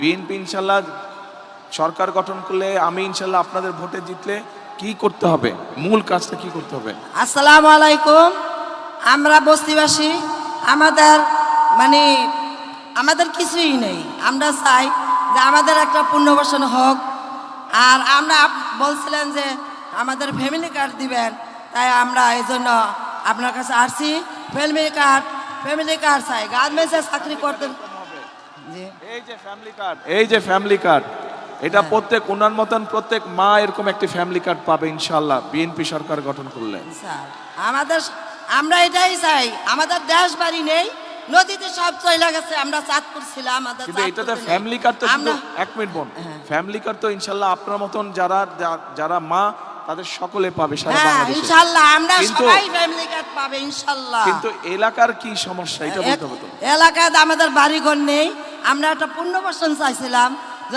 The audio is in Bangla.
বিএনপি ইনশাল্লাহ সরকার গঠন করলে, আমি ইনশাল্লাহ আপনাদের ভোটে জিতলে কি করতে হবে, মূল কাজটা কি করতে হবে? আসসালামু আলাইকুম। আমরা বস্তিবাসী, আমাদের মানে আমাদের কিছুই নেই। আমরা চাই যে আমাদের একটা পুনর্বাসন হোক। আর আমরা বলছিলেন যে আমাদের ফ্যামিলি কার্ড দিবেন, তাই আমরা এই জন্য আপনার কাছে আসছি। ফ্যামিলি কার্ড চাই, গার্মেন্টসে চাকরি করতে। এই যে ফ্যামিলি কার্ড, এটা প্রত্যেক ওনার মতন প্রত্যেক মা এরকম একটি ফ্যামিলি কার্ড পাবে ইনশাআল্লাহ বিএনপি সরকার গঠন করলে। আমরা এটাই চাই। আমাদের দেশ বাড়ি নেই, নদীতে সব চলে গেছে। আমরা চাঁদপুর ছিলাম, আমাদের কিন্তু এটাতে ফ্যামিলি কার্ড তো শুধু এক মিনিট বোন, ফ্যামিলি কার্ড তো ইনশাআল্লাহ আপনার মতন যারা মা তাদের সকলে পাবে সারা বাংলাদেশে ইনশাআল্লাহ। আমরা সবাই ফ্যামিলি কার্ড পাবে ইনশাআল্লাহ। কিন্তু এলাকার কি সমস্যা এটা বলতে হবে তো। এলাকায় আমাদের বাড়িঘর নেই, আমরা একটা পুনর্বাসন চাইছিলাম।